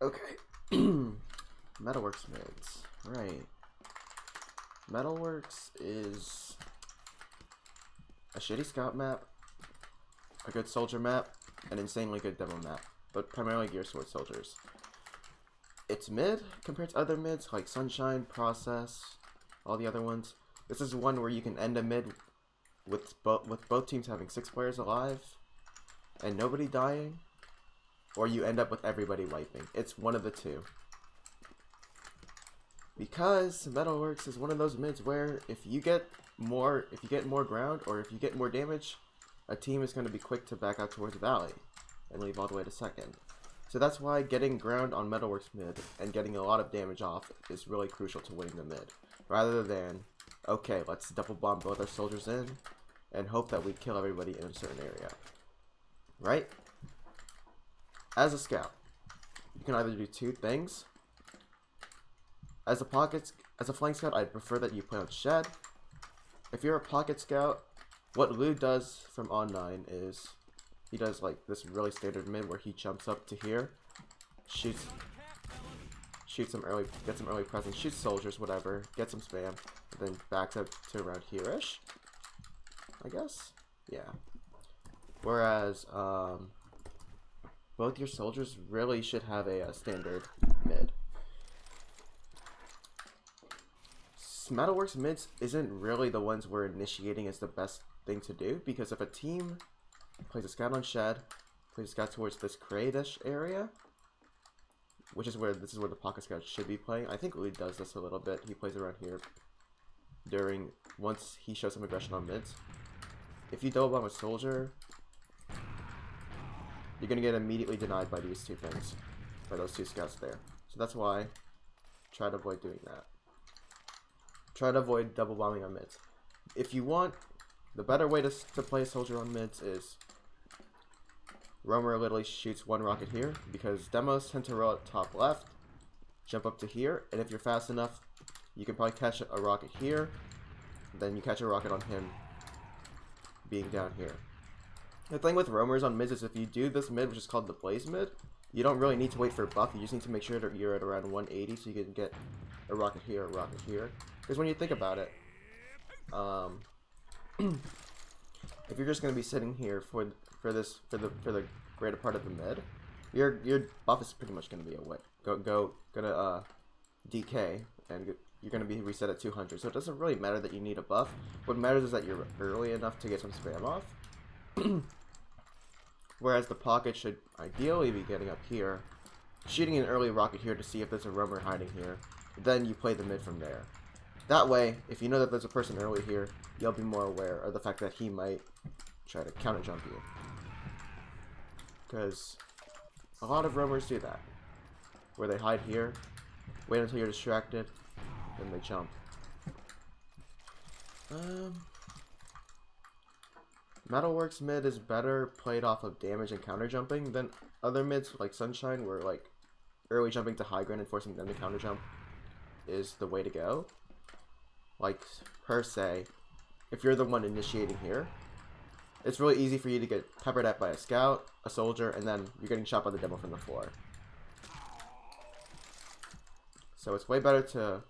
Okay. Metalworks mids. Right. Metalworks is a shitty scout map, a good soldier map, an insanely good demo map, but primarily geared towards soldiers. It's mid compared to other mids like Sunshine, Process, all the other ones. This is one where you can end a mid with both teams having 6 players alive and nobody dying, or you end up with everybody wiping. It's one of the two. Because Metalworks is one of those mids where if you get more ground or if you get more damage, a team is going to be quick to back out towards Valley and leave all the way to second. So that's why getting ground on Metalworks mid and getting a lot of damage off is really crucial to winning the mid. Rather than, okay, let's double bomb both our soldiers in and hope that we kill everybody in a certain area. Right? As a scout, you can either do two things. As a flank scout, I'd prefer that you play on Shed. If you're a pocket scout, what Lou does from On 9 is he does like this really standard mid where he jumps up to here, shoots some early, gets some early presence, shoots soldiers, whatever, gets some spam, and then backs up to around here-ish, I guess. Yeah. Whereas both your soldiers really should have a standard mid. Metalworks mids isn't really the ones we're initiating as the best thing to do, because if a team plays a scout on Shed, plays a scout towards this crate-ish area, which is where the pocket scout should be playing. I think Lee does this a little bit. He plays around here once he shows some aggression on mids. If you double bomb a soldier, you're gonna get immediately denied by these two things, by those two scouts there. So that's why try to avoid doing that. Try to avoid double bombing on mids. If you want, the better way to play a soldier on mids is Roamer literally shoots one rocket here, because demos tend to roll at top left, jump up to here, and if you're fast enough, you can probably catch a rocket here, then you catch a rocket on him being down here. The thing with roamers on mids is if you do this mid, which is called the blaze mid, you don't really need to wait for a buff, you just need to make sure that you're at around 180 so you can get a rocket here, a rocket here. Because when you think about it, if you're just going to be sitting here for the greater part of the mid, your buff is pretty much going to be away. Gonna decay, and you're going to be reset at 200. So it doesn't really matter that you need a buff. What matters is that you're early enough to get some spam off. Whereas the pocket should ideally be getting up here, shooting an early rocket here to see if there's a roamer hiding here. Then you play the mid from there. That way, if you know that there's a person early here, you'll be more aware of the fact that he might try to counter jump you. Because a lot of roamers do that, where they hide here, wait until you're distracted, then they jump. Metalworks mid is better played off of damage and counter jumping than other mids like Sunshine, where like early jumping to high ground and forcing them to counter jump is the way to go. Like, per se, if you're the one initiating here, it's really easy for you to get peppered at by a scout, a soldier, and then you're getting shot by the demo from the floor. So it's way better to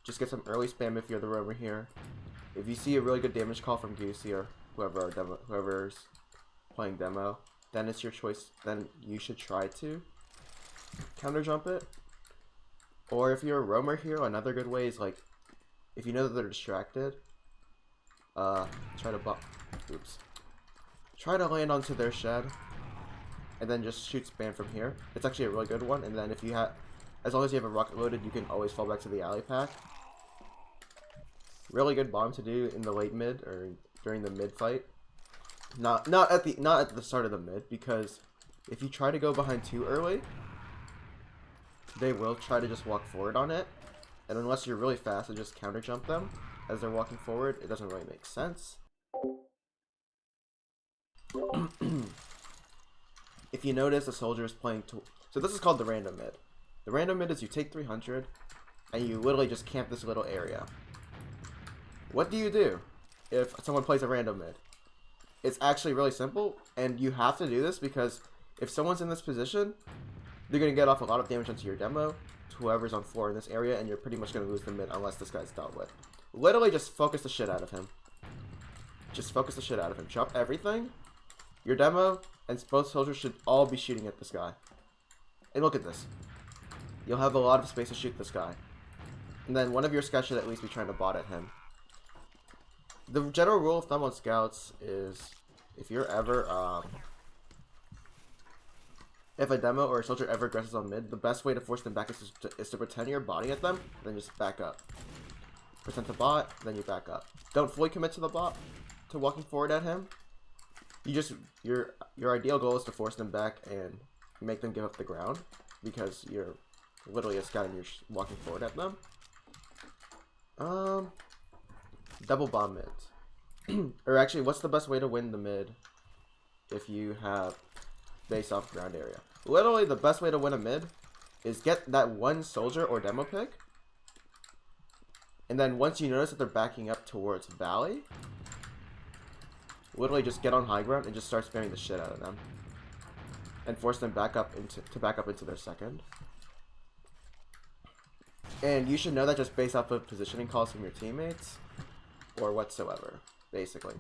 just get some early spam if you're the roamer here. If you see a really good damage call from Goosey or whoever's playing demo, then it's your choice. Then you should try to counter jump it. Or if you're a roamer here, another good way is like, if you know that they're distracted, try to land onto their shed, and then just shoot spam from here. It's actually a really good one. And then if you have, as long as you have a rocket loaded, you can always fall back to the alley pack. Really good bomb to do in the late mid or during the mid fight. Not at the start of the mid, because if you try to go behind too early, they will try to just walk forward on it, and unless you're really fast and just counter jump them as they're walking forward, it doesn't really make sense. If you notice, a soldier is playing so this is called the random mid. The random mid is you take 300 and you literally just camp this little area. What do you do if someone plays a random mid? It's actually really simple, and you have to do this because if someone's in this position, they're gonna get off a lot of damage onto your demo, to whoever's on 4 in this area, and you're pretty much gonna lose the mid unless this guy's dealt with. Literally just focus the shit out of him. Just focus the shit out of him. Drop everything. Your demo and both soldiers should all be shooting at this guy. And look at this. You'll have a lot of space to shoot this guy. And then one of your scouts should at least be trying to bot at him. The general rule of thumb on scouts is if you're ever, if a demo or a soldier ever aggresses on mid, the best way to force them back is to pretend you're botting at them, then just back up. Pretend to bot, then you back up. Don't fully commit to the bot, to walking forward at him. You just, your ideal goal is to force them back and make them give up the ground, because you're literally a scout and you're walking forward at them. Double bomb mid. Or actually, what's the best way to win the mid if you have base off ground area? Literally, the best way to win a mid is get that one soldier or demo pick, and then once you notice that they're backing up towards valley, literally just get on high ground and just start spamming the shit out of them, and force them back up into their second. And you should know that just based off of positioning calls from your teammates or whatsoever, basically.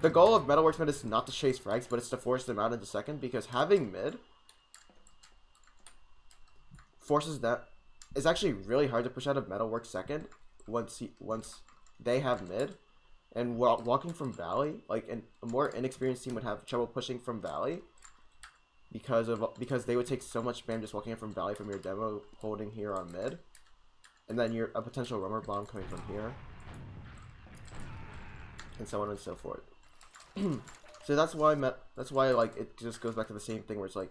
The goal of metalworks mid is not to chase frags, but it's to force them out into second, because having mid forces that. It's actually really hard to push out of metalworks second once they have mid. And walking from valley, like a more inexperienced team would have trouble pushing from valley because they would take so much spam just walking in from valley from your demo holding here on mid, and then a potential rummer bomb coming from here, and so on and so forth. So that's why like it just goes back to the same thing where it's like,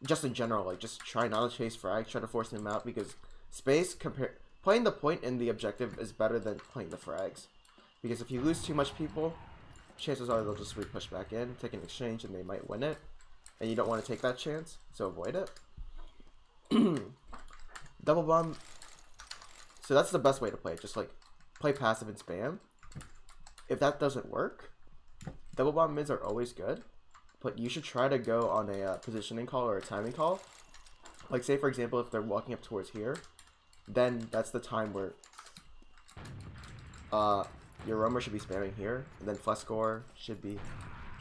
just in general, like just try not to chase frags, try to force them out, because space playing the point and the objective is better than playing the frags. Because if you lose too much people, chances are they'll just re-push back in, take an exchange, and they might win it. And you don't want to take that chance, so avoid it. Double bomb. So that's the best way to play it. Just like play passive and spam. If that doesn't work, double bomb mids are always good, but you should try to go on a positioning call or a timing call. Like say for example, if they're walking up towards here, then that's the time where your roamer should be spamming here, and then Flescore should be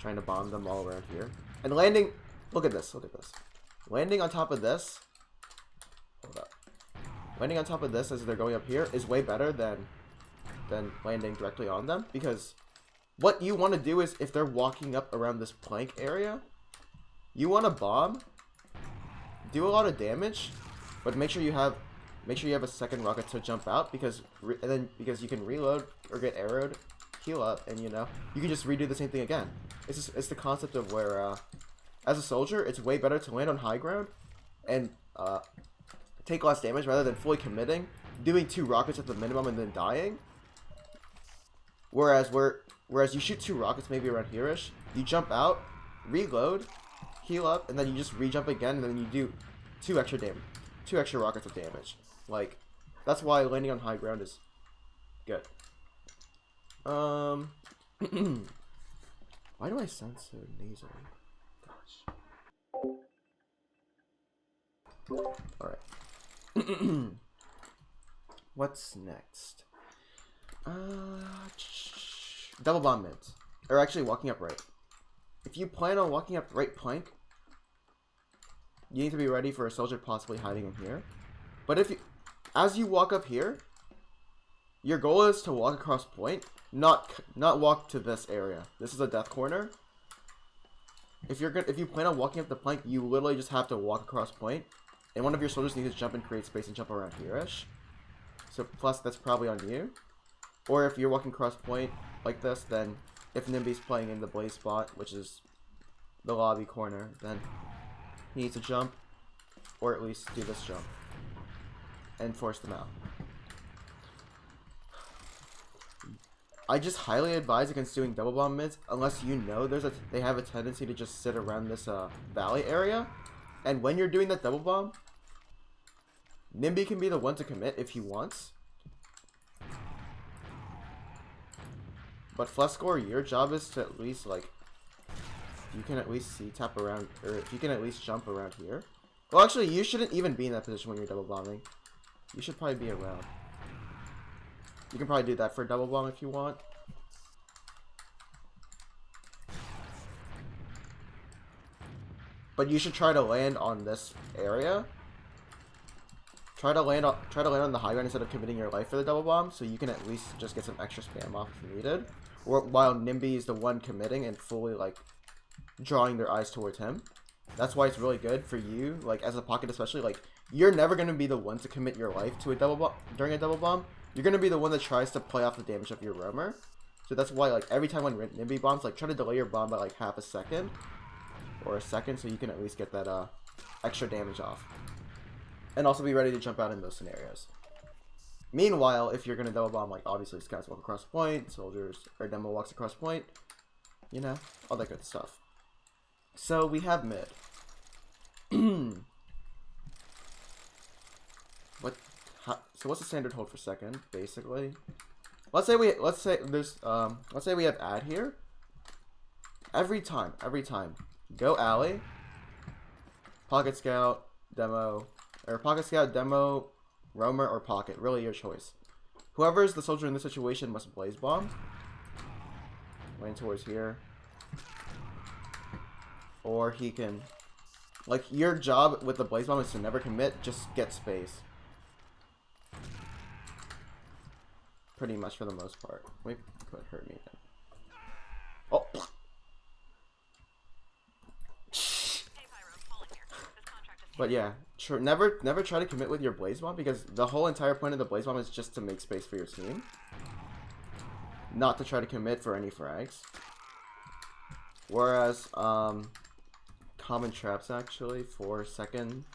trying to bomb them all around here. And landing, look at this. Landing on top of this, hold up. Landing on top of this as they're going up here is way better than landing directly on them, because what you want to do is, if they're walking up around this plank area, you want to bomb, do a lot of damage, but make sure you have a second rocket to jump out, because you can reload or get arrowed, heal up, and you can just redo the same thing again. It's the concept of where as a soldier, it's way better to land on high ground and take less damage rather than fully committing, doing 2 rockets at the minimum and then dying. Whereas you shoot 2 rockets maybe around here-ish, you jump out, reload, heal up, and then you just re-jump again, and then you do 2 extra rockets of damage. Like, that's why landing on high ground is good. Why do I sound so nasally? Gosh. Alright. What's next? Double bomb mids. Or actually walking up right. If you plan on walking up right plank, you need to be ready for a soldier possibly hiding in here. But as you walk up here, your goal is to walk across point, not walk to this area. This is a death corner. If you plan on walking up the plank, you literally just have to walk across point, and one of your soldiers needs to jump and create space and jump around here-ish. So plus that's probably on you. Or if you're walking across point like this, then if Nimby's playing in the blaze spot, which is the lobby corner, then he needs to jump, or at least do this jump, and force them out. I just highly advise against doing double bomb mids unless you know they have a tendency to just sit around this valley area. And when you're doing that double bomb, Nimby can be the one to commit if he wants. But Flescore, your job is to at least, like, you can at least see tap around, or if you can at least jump around here. Well, actually, you shouldn't even be in that position when you're double bombing. You should probably be around. You can probably do that for a double bomb if you want. But you should try to land on this area. Try to land on the high ground instead of committing your life for the double bomb, so you can at least just get some extra spam off if needed. Or while Nimby is the one committing and fully like drawing their eyes towards him. That's why it's really good for you, like as a pocket especially. Like you're never gonna be the one to commit your life to a double bomb during a double bomb. You're gonna be the one that tries to play off the damage of your roamer. So that's why like every time when Nimby bombs, like try to delay your bomb by like half a second or a second, so you can at least get that extra damage off. And also be ready to jump out in those scenarios. Meanwhile, if you're gonna double bomb, like obviously scouts walk across point, soldiers or demo walks across point, you know, all that good stuff. So we have mid. So what's the standard hold for second? Basically, let's say we have ad here. Every time, go alley, pocket scout, demo, or pocket scout, demo, roamer, or pocket. Really your choice. Whoever is the soldier in this situation must blaze bomb. Land towards here. Or he can, like, your job with the blaze bomb is to never commit, just get space. Pretty much for the most part. Wait, could hurt me then. Oh. But yeah, never try to commit with your blaze bomb, because the whole entire point of the blaze bomb is just to make space for your team, not to try to commit for any frags. Whereas common traps actually for second,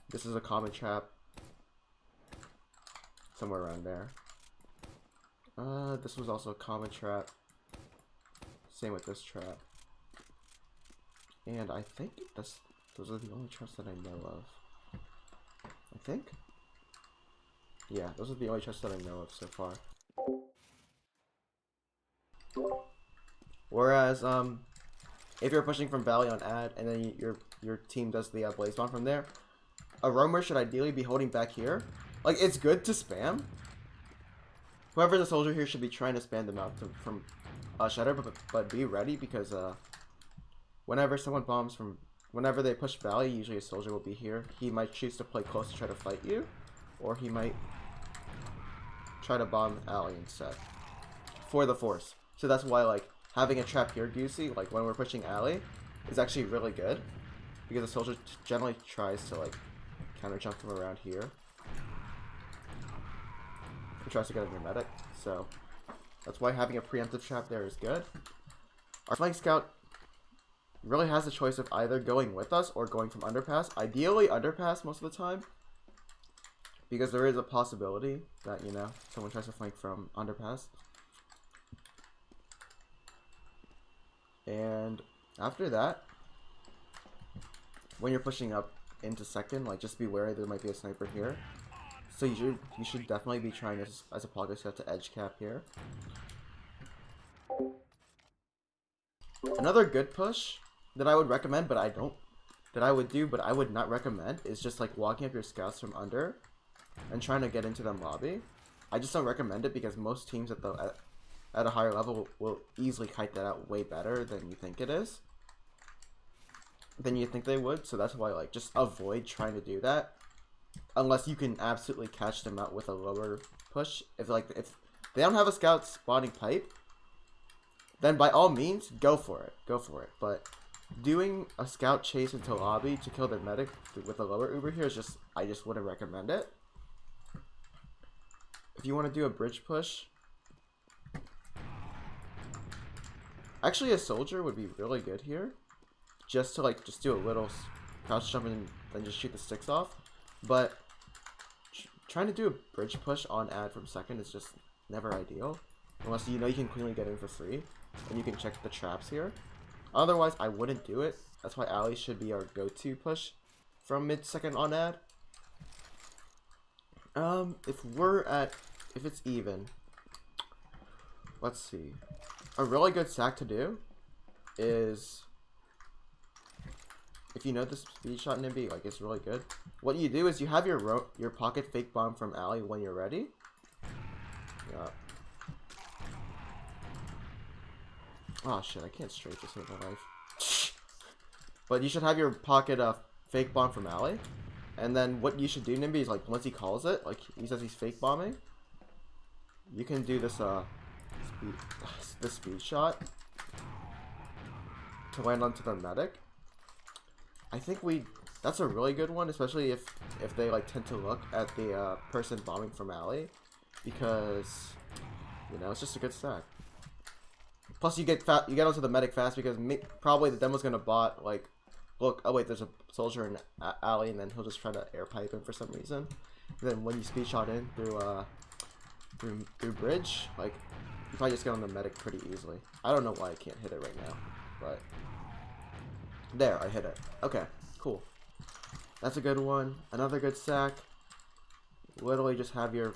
this is a common trap somewhere around there. This was also a common trap, same with this trap. And I think those are the only traps that I know of. I think? Yeah, those are the only traps that I know of so far. Whereas, if you're pushing from Valley on ad, and then your team does the blaze bomb from there, a roamer should ideally be holding back here. Like, it's good to spam. Whoever the soldier here should be trying to spam them out from Shatter, but be ready, because whenever someone bombs from, whenever they push Valley, usually a soldier will be here. He might choose to play close to try to fight you, or he might try to bomb alley instead for the force. So that's why, like, having a trap here, Goosey, like when we're pushing alley, is actually really good, because the soldier generally tries to like counter jump from around here. He tries to get a pneumatic, so that's why having a preemptive trap there is good. Our flank scout really has the choice of either going with us or going from underpass. Ideally underpass most of the time, because there is a possibility that, you know, someone tries to flank from underpass. And after that, when you're pushing up into second, like, just be wary there might be a sniper here. So you should definitely be trying as a pocket scout to edge cap here. Another good push that I would recommend, but I would not recommend, is just like walking up your scouts from under and trying to get into them lobby. I just don't recommend it, because most teams at a higher level will easily kite that out way better than you think they would. So that's why, like, just avoid trying to do that unless you can absolutely catch them out with a lower push. If they don't have a scout spawning pipe, then by all means go for it. But doing a scout chase into lobby to kill their medic with a lower Uber here is just, I just wouldn't recommend it. If you want to do a bridge push, actually a soldier would be really good here, just to like do a little crouch jump and then just shoot the sticks off. But trying to do a bridge push on ad from second is just never ideal, unless you know you can cleanly get in for free and you can check the traps here. Otherwise, I wouldn't do it. That's why alley should be our go-to push from mid-second on ad. If it's even, let's see. A really good sack to do is, if you know the speed shot Nimby, like, it's really good. What you do is you have your pocket fake bomb from alley when you're ready. Yeah. Oh shit, I can't straight to save my life. But you should have your pocket fake bomb from alley. And then what you should do, Nimby, is like once he calls it, like he says he's fake bombing, you can do this speed shot to land onto the medic. I think that's a really good one, especially if they like tend to look at the person bombing from alley, because you know it's just a good stack. Plus you get onto the medic fast because probably the demo's gonna bot like, look, oh wait, there's a soldier in alley, and then he'll just try to air pipe him for some reason. And then when you speed shot in through bridge, like you probably just get on the medic pretty easily. I don't know why I can't hit it right now, but there, I hit it. Okay, cool. That's a good one. Another good sack. Literally just have your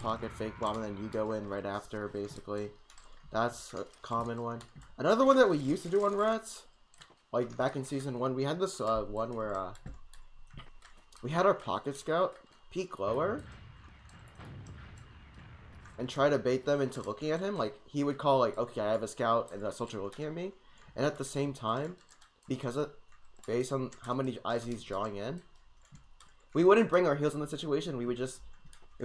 pocket fake bomb, and then you go in right after, basically. That's a common one. Another one that we used to do on Rats, like back in season 1, we had this one where we had our pocket scout peek lower and try to bait them into looking at him. Like, he would call, like, okay, I have a scout and a soldier looking at me. And at the same time, based on how many eyes he's drawing in, we wouldn't bring our heals in the situation. It would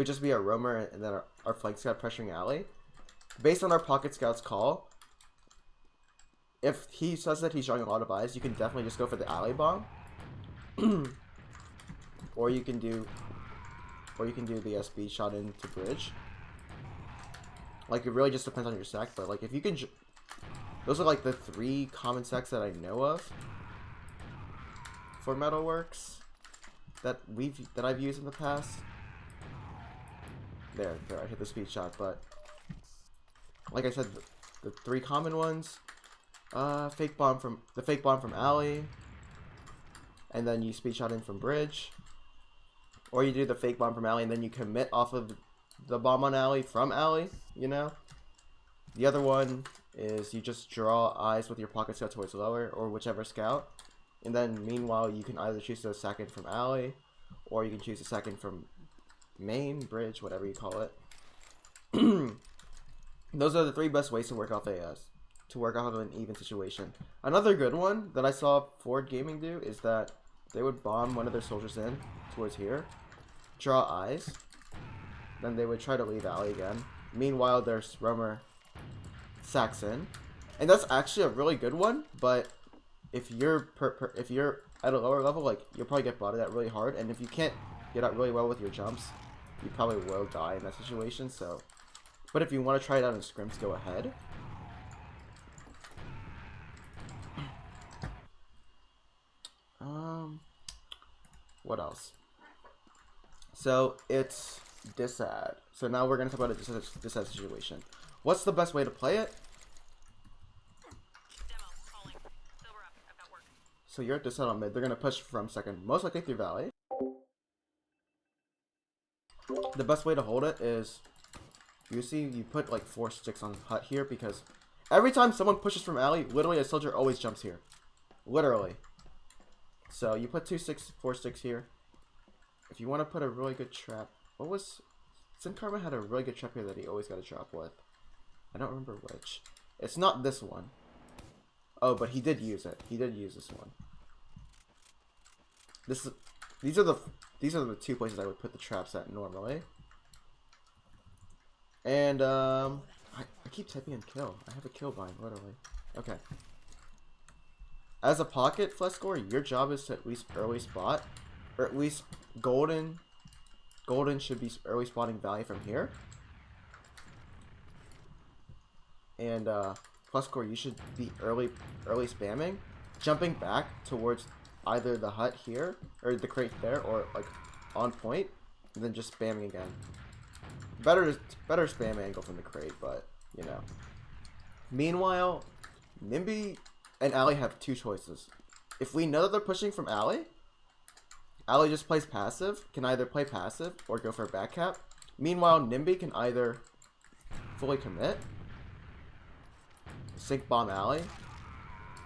just be a roamer and then our flank scout pressuring alley. Based on our pocket scout's call, if he says that he's drawing a lot of eyes, you can definitely just go for the alley bomb. Or you can do the speed shot into bridge. Like, it really just depends on your sack, but like if you can, those are like the 3 common sacks that I know of for metalworks that I've used in the past. There, I hit the speed shot, but like I said, the 3 common ones, fake bomb from alley, and then you speed shot in from bridge, or you do the fake bomb from alley and then you commit off of the bomb on alley from alley, you know. The other one is you just draw eyes with your pocket scout towards lower or whichever scout, and then meanwhile you can either choose to second from alley, or you can choose a second from main, bridge, whatever you call it. Those are the 3 best ways to work off an even situation. Another good one that I saw Ford Gaming do is that they would bomb one of their soldiers in towards here, draw eyes, then they would try to leave alley again. Meanwhile, their roamer sacks in, and that's actually a really good one. But if you're at a lower level, like, you'll probably get botted at really hard, and if you can't get out really well with your jumps, you probably will die in that situation. So, but if you want to try it out in scrims, go ahead. What else? So it's disad. So now we're gonna talk about a disad situation. What's the best way to play it? So you're at disad on mid. They're gonna push from second, most likely through valley. The best way to hold it is, you put like 4 sticks on hut here, because every time someone pushes from alley, literally a soldier always jumps here. Literally. So you put 4 sticks here. If you want to put a really good trap, Sin Karma had a really good trap here that he always got a trap with. I don't remember which. It's not this one. Oh, but he did use it. He did use this one. These are the 2 places I would put the traps at normally. And I keep typing in kill. I have a kill bind, literally. Okay. As a pocket flex scorer, your job is to at least early spot, or at least golden should be early spotting valley from here. And plus score, you should be early spamming, jumping back towards either the hut here or the crate there, or like on point, and then just spamming again. Better spam angle from the crate, but you know. Meanwhile, Nimby and alley have 2 choices. If we know that they're pushing from alley just plays passive, can either play passive or go for a back cap. Meanwhile, Nimby can either fully commit, sink bomb alley,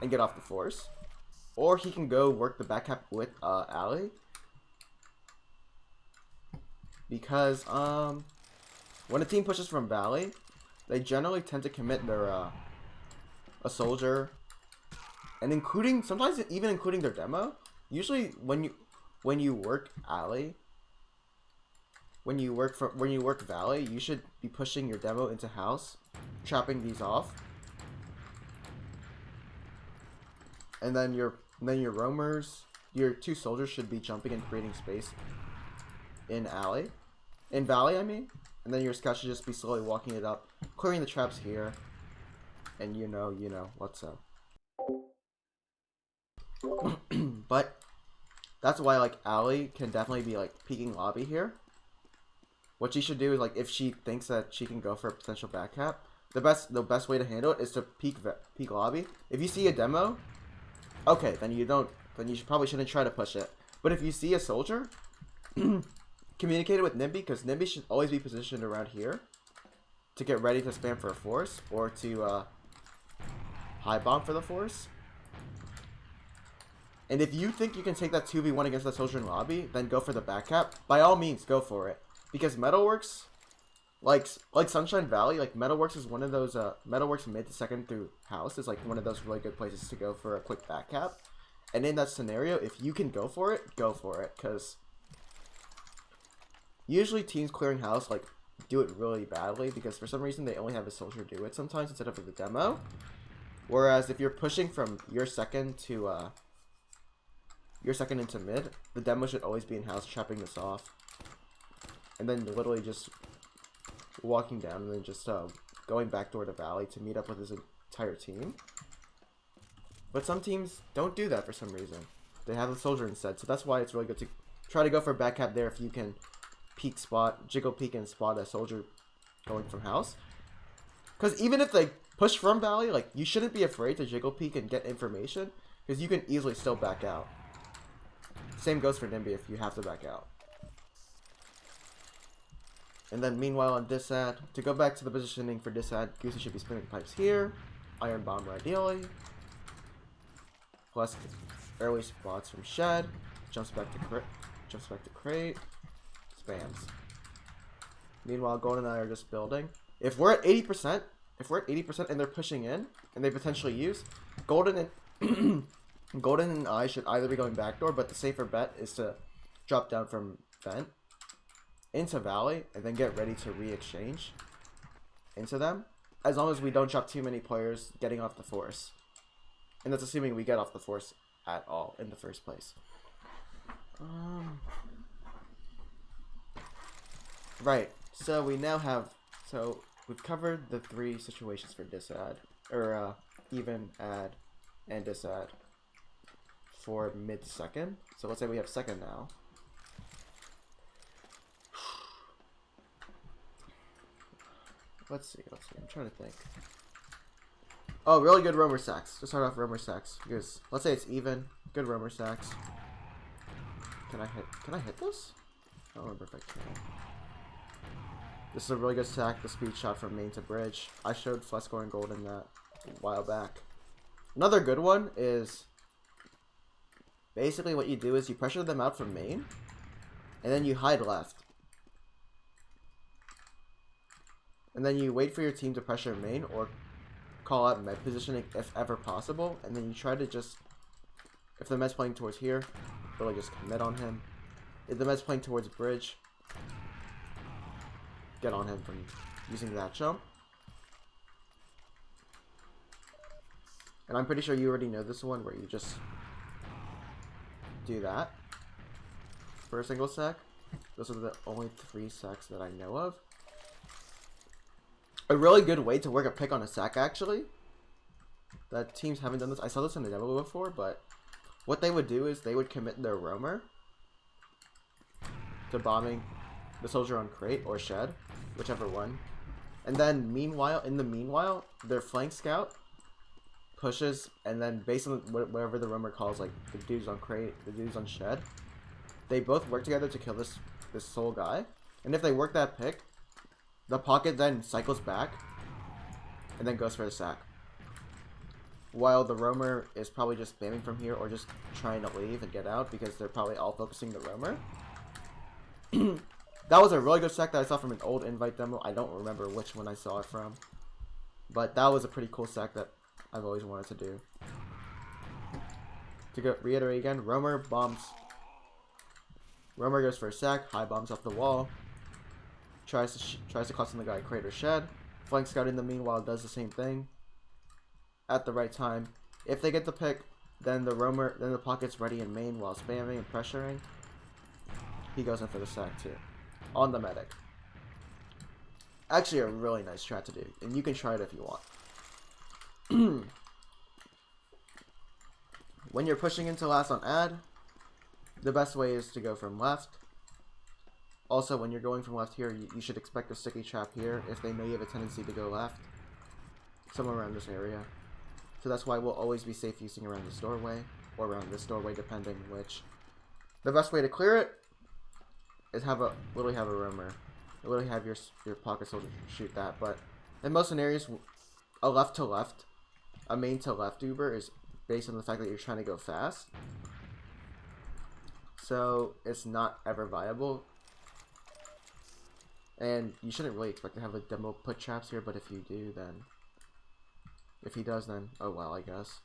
and get off the force, or he can go work the back cap with alley. Because when a team pushes from Valley, they generally tend to commit their a soldier, and sometimes even including their demo. Usually when you work alley, when you work Valley, you should be pushing your demo into house, chopping these off, and then your roamers, your 2 soldiers should be jumping and creating space in Valley, I mean, and then your scout should just be slowly walking it up, clearing the traps here, and you know what's up. But that's why, like, Allie can definitely be, like, peeking lobby here. What she should do is, like, if she thinks that she can go for a potential back cap, the best way to handle it is to peek lobby. If you see a demo, okay, then you probably shouldn't try to push it. But if you see a soldier, communicate it with Nimby, because Nimby should always be positioned around here to get ready to spam for a force, or to high bomb for the force. And if you think you can take that 2v1 against the soldier in lobby, then go for the back cap. By all means, go for it. Because Metalworks, like Sunshine Valley, like Metalworks is one of those, Metalworks mid to second through house is like one of those really good places to go for a quick back cap. And in that scenario, if you can go for it, because usually teams clearing house, like, do it really badly, because for some reason they only have a soldier do it sometimes instead of the demo. Whereas if you're pushing from your second to, your second into mid, the demo should always be in house, chopping this off. And then literally just walking down and then just going backdoor to Valley to meet up with his entire team. But some teams don't do that for some reason. They have a soldier instead, so that's why it's really good to try to go for a back cap there if you can jiggle peek and spot a soldier going from house. Because even if they push from Valley, like, you shouldn't be afraid to jiggle peek and get information, because you can easily still back out. Same goes for Nimby if you have to back out. And then meanwhile on this ad, to go back to the positioning for this ad, Goosey should be spinning pipes here, Iron Bomber ideally, plus early spots from Shed, jumps back to crate, spams. Meanwhile, Golden and I are just building. If we're at 80%, and they're pushing in, and they potentially use, Golden and I should either be going backdoor, but the safer bet is to drop down from Vent into Valley, and then get ready to re-exchange into them, as long as we don't drop too many players getting off the force. And that's assuming we get off the force at all in the first place. Right, so we now have, we've covered the 3 situations for dis ad, or even ad and dis ad for mid-second. So let's say we have second now. Let's see, I'm trying to think. Oh, really good roamer sacks. To start off roamer sacks, because let's say it's even, good roamer sacks. Can I hit this? I don't remember if I can. This is a really good sack, the speed shot from main to bridge. I showed Flescore and Golden that a while back. Another good one is basically what you do is you pressure them out from main, and then you hide left. And then you wait for your team to pressure main or call out med positioning if ever possible. And then you try to just, if the med's playing towards here, really just commit on him. If the med's playing towards bridge, get on him from using that jump. And I'm pretty sure you already know this one where you just do that for a single sack. Those are the only 3 sacks that I know of. A really good way to work a pick on a sack, actually, that teams haven't done this. I saw this in the demo before, but what they would do is they would commit their roamer to bombing the soldier on crate or shed, whichever one. And then in the meanwhile, their flank scout pushes, and then based on whatever the roamer calls, like the dudes on crate, the dudes on shed, they both work together to kill this sole guy. And if they work that pick, the pocket then cycles back and then goes for the sack. While the roamer is probably just spamming from here or just trying to leave and get out because they're probably all focusing the roamer. That was a really good sack that I saw from an old invite demo. I don't remember which one I saw it from. But that was a pretty cool sack that I've always wanted to do. To reiterate again, roamer bombs. Roamer goes for a sack, high bombs off the wall. Tries to cost the guy crate or shed. Flank scout in the meanwhile does the same thing. At the right time. If they get the pick, then the pocket's ready in main while spamming and pressuring. He goes in for the sack too. On the medic. Actually a really nice strat to do. And you can try it if you want. When you're pushing into last on ad, the best way is to go from left. Also, when you're going from left here, you should expect a sticky trap here if they know you have a tendency to go left. Somewhere around this area. So that's why we'll always be safe using around this doorway, or around this doorway, depending which. The best way to clear it is literally have a roamer. Literally have your pocket soldier shoot that. But in most scenarios, a left to left, a main to left Uber is based on the fact that you're trying to go fast. So it's not ever viable. And you shouldn't really expect to have a demo put traps here, but if you do, then... If he does, then oh well, I guess.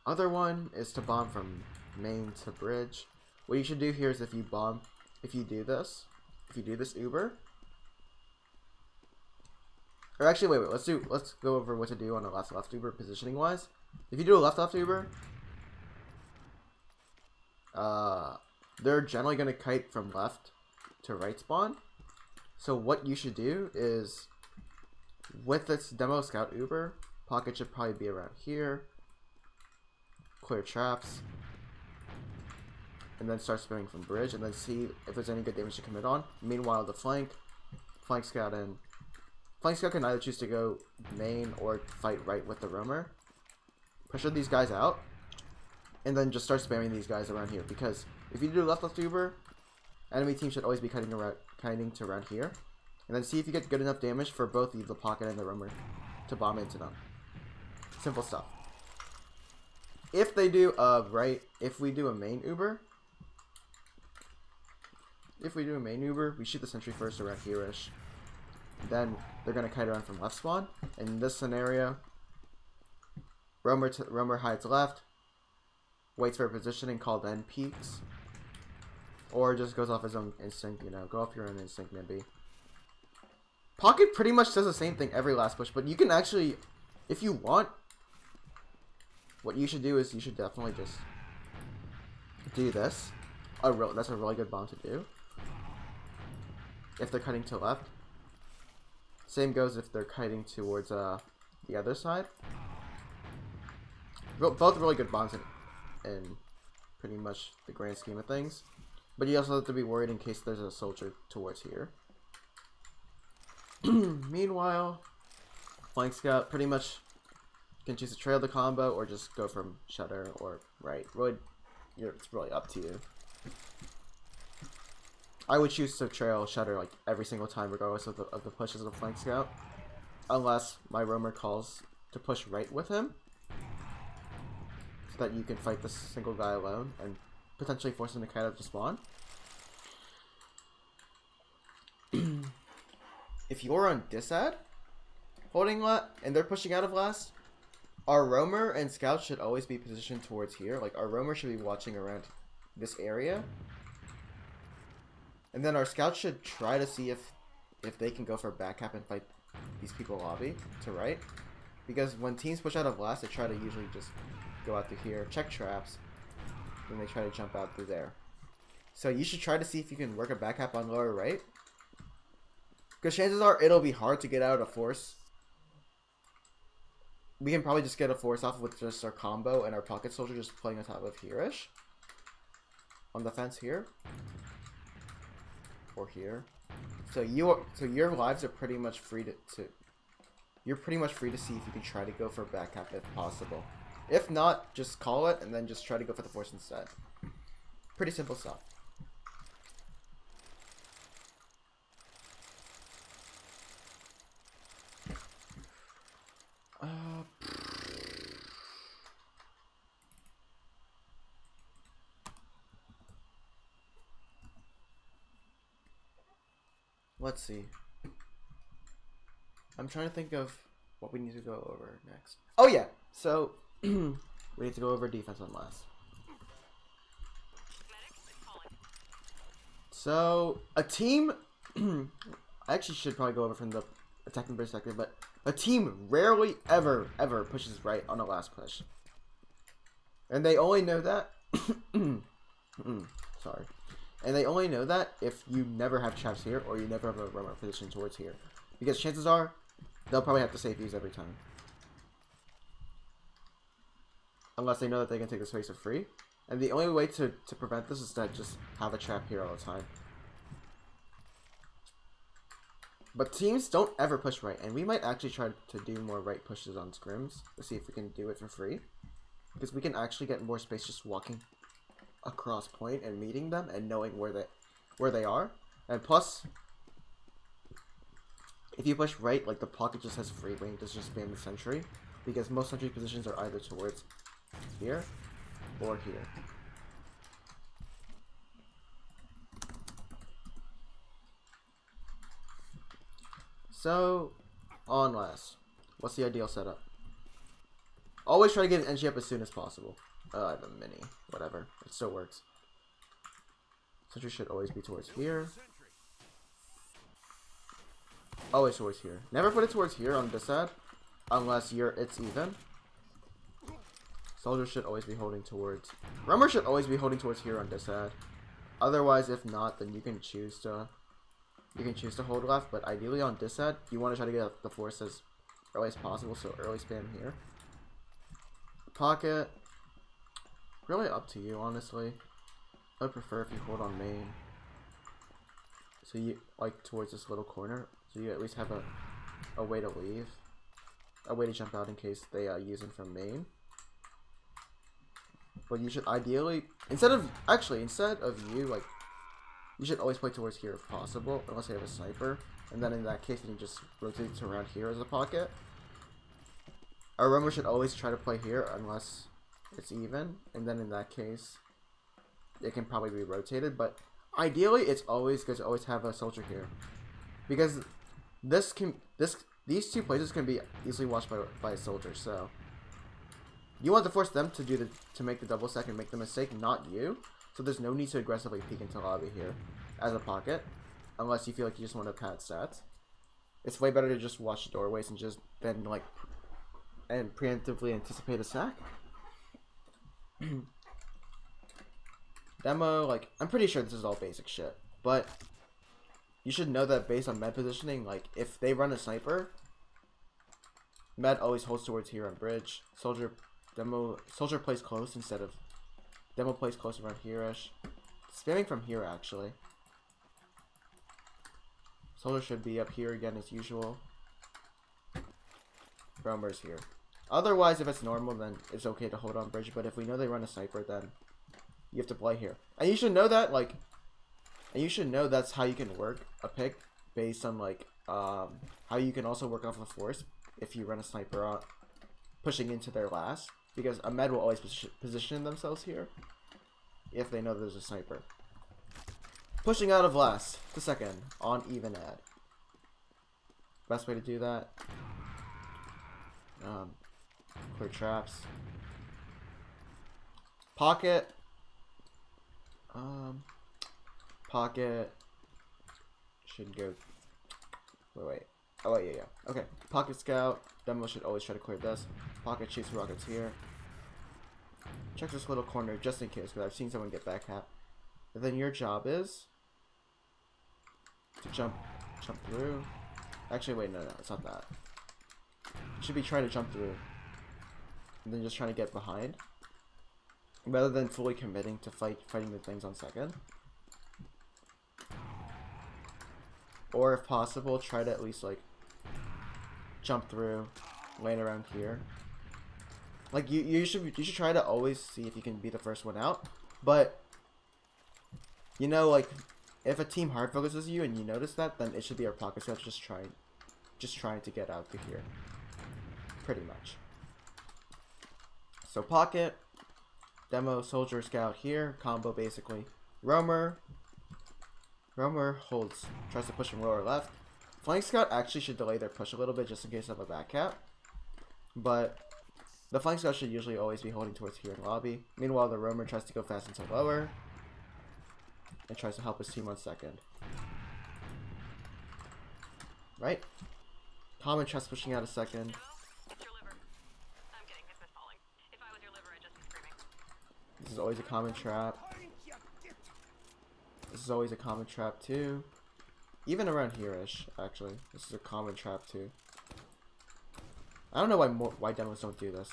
Other one is to bomb from main to bridge. What you should do here is if you do this Uber. Or actually, wait, let's go over what to do on a left Uber positioning wise. If you do a left Uber, they're generally gonna kite from left to right spawn. So what you should do is, with this demo scout Uber, pocket should probably be around here. Clear traps. And then start spamming from bridge, and then see if there's any good damage to commit on. Meanwhile, the flank scout in. Flank scout can either choose to go main or fight right with the roamer. Pressure these guys out, and then just start spamming these guys around here. Because if you do left Uber, enemy team should always be kiting to around here. And then see if you get good enough damage for both the pocket and the roamer to bomb into them. Simple stuff. If they do if we do a main Uber, we shoot the sentry first around here-ish. Then they're gonna kite around from left spawn. In this scenario, roamer hides left, waits for a positioning called then peeks, or just goes off his own instinct. Go off your own instinct, maybe. Pocket pretty much does the same thing every last push, but you can actually, if you want, what you should do is you should definitely just do this. That's a really good bomb to do. If they're cutting to left. Same goes if they're kiting towards the other side. Both really good bombs in pretty much the grand scheme of things. But you also have to be worried in case there's a soldier towards here. Meanwhile, flank scout pretty much can choose to trail the combo or just go from shutter or right. Really, it's really up to you. I would choose to trail shutter like every single time, regardless of the pushes of the flank scout, unless my roamer calls to push right with him, so that you can fight this single guy alone and potentially force him to kite out to spawn. If you're on disad, holding last, and they're pushing out of last, our roamer and scout should always be positioned towards here. Like, our roamer should be watching around this area. And then our scout should try to see if they can go for a back cap and fight these people lobby to right. Because when teams push out of last, they try to usually just go out through here, check traps, then they try to jump out through there. So you should try to see if you can work a back cap on lower right. Because chances are it'll be hard to get out a force. We can probably just get a force off with just our combo and our pocket soldier just playing on top of here-ish. On the fence here. Or here. So your lives are pretty much free to you're pretty much free to see if you can try to go for a back cap if possible. If not, just call it and then just try to go for the force instead. Pretty simple stuff. let's see. I'm trying to think of what we need to go over next. Oh yeah, so we need to go over defense on last. So a team, I actually should probably go over from the attacking perspective, but a team rarely ever pushes right on a last push, and they only know that. Sorry. And they only know that if you never have traps here or you never have a roamer position towards here. Because chances are, they'll probably have to save these every time. Unless they know that they can take the space for free. And the only way to prevent this is to just have a trap here all the time. But teams don't ever push right. And we might actually try to do more right pushes on scrims to see if we can do it for free. Because we can actually get more space just walking across point and meeting them and knowing where they are. And plus, if you push right, like the pocket just has free reign to just spam the sentry, because most sentry positions are either towards here or here. So on last, what's the ideal setup? Always try to get an NG up as soon as possible. I have a mini. Whatever. It still works. Sentry should always be towards here. Always towards here. Never put it towards here on this side. Unless it's even. Soldier should always be holding towards... Roamer should always be holding towards here on this side. Otherwise, if not, then you can choose to... hold left. But ideally on this side, you want to try to get the force as early as possible. So early spam here. Pocket... Really up to you, honestly. I would prefer if you hold on main. So you, like, towards this little corner. So you at least have a way to leave. A way to jump out in case they use him from main. But you should ideally, instead of you, like, you should always play towards here if possible. Unless you have a sniper. And then in that case, you can just rotate to around here as a pocket. Our roamer should always try to play here unless... it's even, and then in that case, it can probably be rotated. But ideally, it's always good to always have a soldier here, because these two places can be easily watched by a soldier. So you want to force them to make the double stack and make the mistake, not you. So there's no need to aggressively peek into lobby here as a pocket, unless you feel like you just want to pad stats. It's way better to just watch the doorways and just then and preemptively anticipate a sack. Demo, like, I'm pretty sure this is all basic shit, but you should know that based on med positioning, like, if they run a sniper, med always holds towards here on bridge. Soldier plays close instead of demo plays close around here-ish. Spamming from here, actually. Soldier should be up here again as usual. Roamer's here. Otherwise, if it's normal, then it's okay to hold on bridge. But if we know they run a sniper, then you have to play here. And you should know that, like, and you should know that's how you can work a pick based on, like, how you can also work off of force if you run a sniper on pushing into their last. Because a med will always position themselves here if they know there's a sniper. Pushing out of last, the second, on even ad. Best way to do that. Clear traps. Pocket. Pocket should go. Wait. Oh wait, yeah. Okay. Pocket scout. Demo should always try to clear this. Pocket shoots rockets here. Check this little corner just in case, because I've seen someone get back hat. And then your job is to jump through. Actually, wait, no, it's not that. You should be trying to jump through, and then just trying to get behind, rather than fully committing to fighting the things on second. Or if possible, try to at least like jump through, land around here. Like you should try to always see if you can be the first one out. But you know, like if a team hard focuses you and you notice that, then it should be our pocket scout just trying to get out to here. Pretty much. So pocket, demo, soldier, scout here, combo basically. Roamer, Roamer tries to push from lower left. Flank Scout actually should delay their push a little bit just in case of a back cap. But the Flank Scout should usually always be holding towards here in lobby. Meanwhile, the Roamer tries to go fast into lower and tries to help his team on second. Right? Common tries pushing out a second. This is always a common trap. This is always a common trap too. Even around here-ish, actually. This is a common trap too. I don't know why demos don't do this.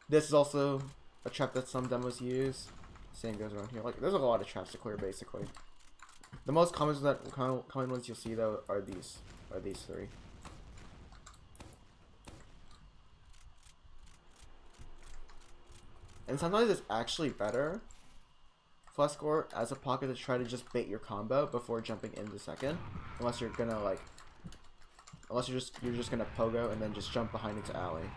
This is also a trap that some demos use. Same goes around here. Like, there's a lot of traps to clear basically. The most common ones you'll see though are these three. And sometimes it's actually better, Flushcore, as a pocket to try to just bait your combo before jumping into second, unless you're gonna like, you're just gonna pogo and then just jump behind into alley.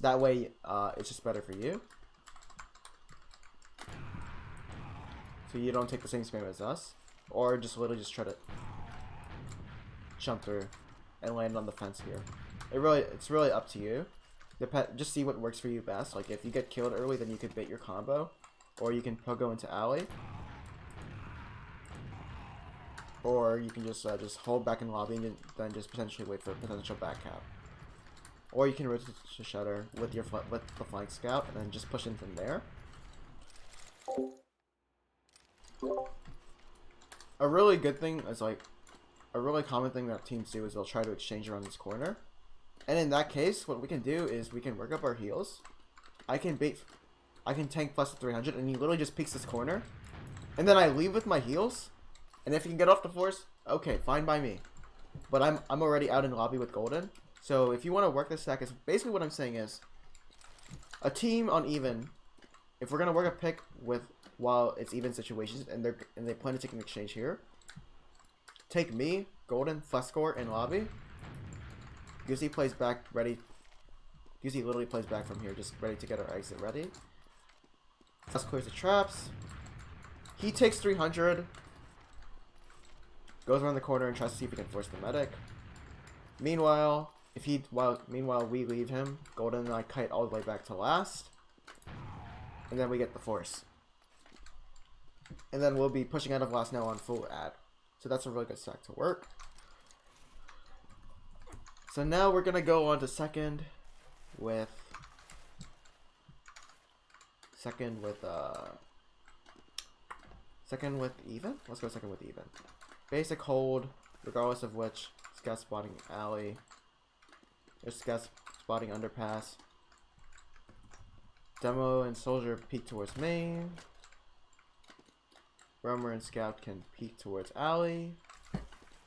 That way, it's just better for you. So you don't take the same spam as us, or just literally just try to jump through and land on the fence here. It's really up to you. Just see what works for you best. Like if you get killed early, then you could bait your combo, or you can pogo into alley, or you can just hold back in lobby and then just potentially wait for a potential back cap, or you can rotate to shutter with the flank scout and then just push in from there. A really good thing is a really common thing that teams do is they'll try to exchange around this corner. And in that case, what we can do is we can work up our heals. I can tank plus 300, and he literally just peeks this corner. And then I leave with my heals. And if he can get off the force, okay, fine by me. But I'm already out in lobby with Golden. So if you want to work this stack, is basically what I'm saying is a team on even. If we're gonna work a pick while it's even situations and they plan to take an exchange here, take me, Golden, Flushcore in lobby. Goosey plays back ready. Goosey literally plays back from here, just ready to get our exit ready. Flush clears the traps. He takes 300. Goes around the corner and tries to see if he can force the medic. Meanwhile, we leave him, Golden and I kite all the way back to last. And then we get the force. And then we'll be pushing out of last now on full ad. So that's a really good stack to work. So now we're gonna go on to second with even. Let's go second with even. Basic hold, regardless of which. Scout spotting alley. There's scout spotting underpass. Demo and soldier peek towards main. Roamer and scout can peek towards alley.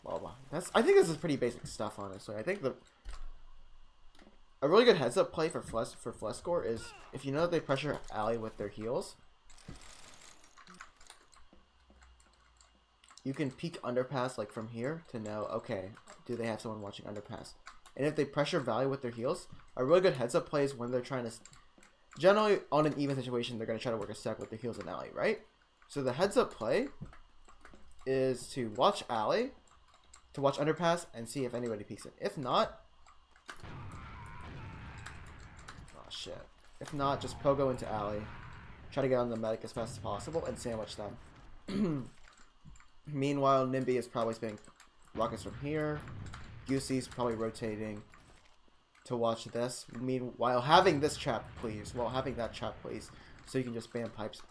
Blah, blah. I think this is pretty basic stuff, honestly. I think a really good heads up play for Flushcore is if you know that they pressure alley with their heals, you can peek underpass like from here to know, okay, do they have someone watching underpass? And if they pressure Valley with their heals, a really good heads up play is when they're trying to, generally on an even situation, they're going to try to work a stack with their heals and alley, right? So the heads up play is to watch alley, to watch underpass, and see if anybody peeks it. If not, oh shit. If not, just pogo into alley, try to get on the medic as fast as possible, and sandwich them. Meanwhile, Nimby is probably spinning rockets from here. Goosey's probably rotating to watch this. Meanwhile, having this trap, please. While having that trap, please. So you can just spam pipes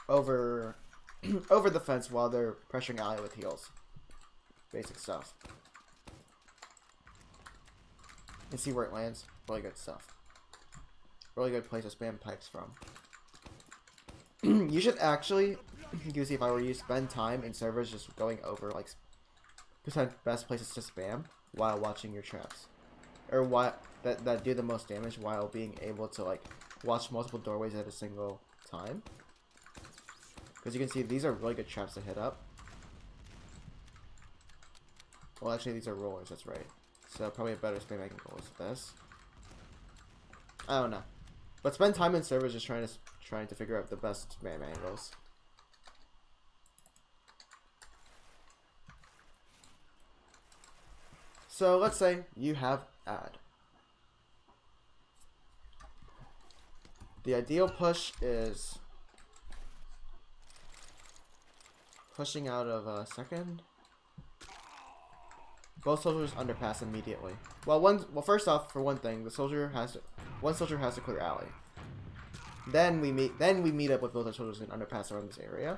over the fence while they're pressuring alley with heals. Basic stuff. And see where it lands. Really good stuff. Really good place to spam pipes from. You should actually, Goosey, if I were you, spend time in servers just going over like best places to spam while watching your traps, or what that do the most damage while being able to like watch multiple doorways at a single time. Because you can see these are really good traps to hit up. Well, actually, these are rollers. That's right. So probably a better spam I can go is this. I don't know, but spend time in servers just trying to figure out the best spam angles. So let's say you have add. The ideal push is pushing out of a second. Both soldiers underpass immediately. Well, first off, for one thing, one soldier has to clear alley. Then we meet up with both our soldiers and underpass around this area.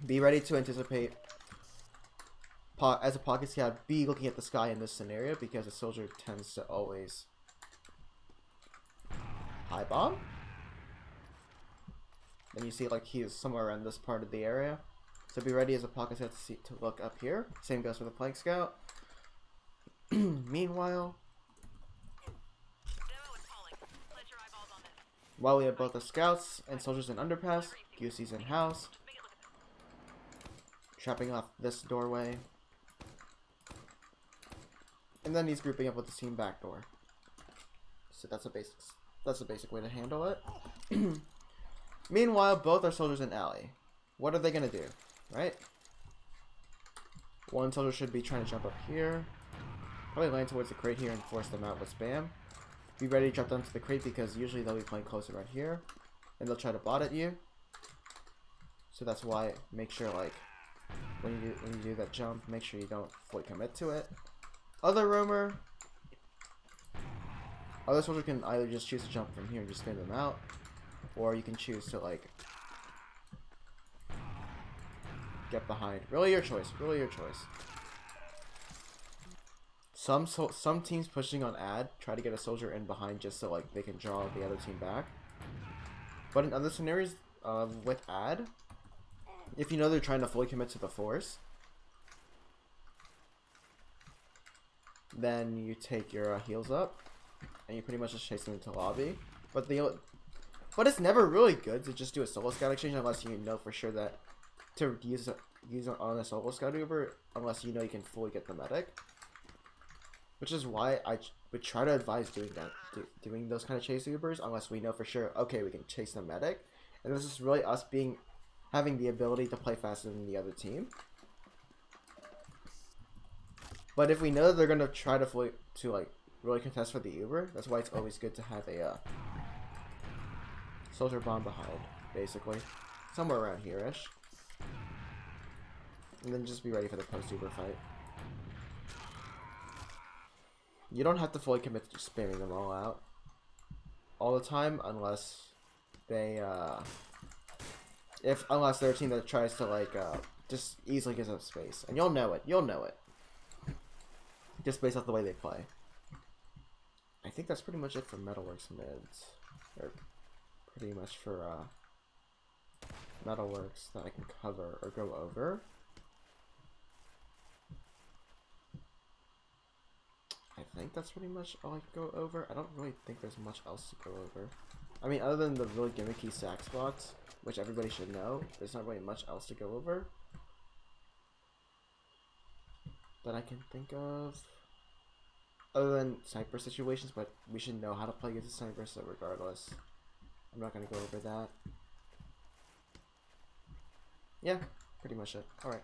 Be ready to anticipate as a pocket scout. Be looking at the sky in this scenario because a soldier tends to always high bomb. And you see like he is somewhere around this part of the area. So be ready as a pocket scout to look up here. Same goes for the flank scout. Meanwhile, while we have both the scouts and soldiers in underpass, Goosey's in house, trapping off this doorway, and then he's grouping up with the team back door. So that's a basic way to handle it. Meanwhile, both are soldiers in alley. What are they gonna do, right? One soldier should be trying to jump up here, probably land towards the crate here and force them out with spam. Be ready to drop them to the crate because usually they'll be playing closer right here, and they'll try to bot at you. So that's why make sure like when you do that jump, make sure you don't fully commit to it. Other soldier can either just choose to jump from here and just spin them out, or you can choose to like get behind. Really your choice. Really your choice. Some teams pushing on add try to get a soldier in behind just so like they can draw the other team back. But in other scenarios with add, if you know they're trying to fully commit to the force, then you take your heals up and you pretty much just chase them into lobby. But it's never really good to just do a solo scout exchange unless you know for sure that to use it on a solo scout Uber, unless you know you can fully get the medic. Which is why I would try to advise doing those kind of chase Ubers unless we know for sure, okay, we can chase the medic. And this is really us having the ability to play faster than the other team. But if we know that they're gonna try to really contest for the Uber, that's why it's always good to have a soldier bomb behind, basically. Somewhere around here-ish. And then just be ready for the post-Uber fight. You don't have to fully commit to just spamming them all out all the time unless they unless they're a team that tries to like just easily gives up space. And you'll know it. Just based off the way they play. I think that's pretty much it for metalworks mids. Or pretty much for metalworks that I can cover or go over. I think that's pretty much all I can go over. I don't really think there's much else to go over. I mean, other than the really gimmicky sack spots, which everybody should know, there's not really much else to go over that I can think of. Other than sniper situations, but we should know how to play against a sniper, so regardless, I'm not going to go over that. Yeah, pretty much it. Alright.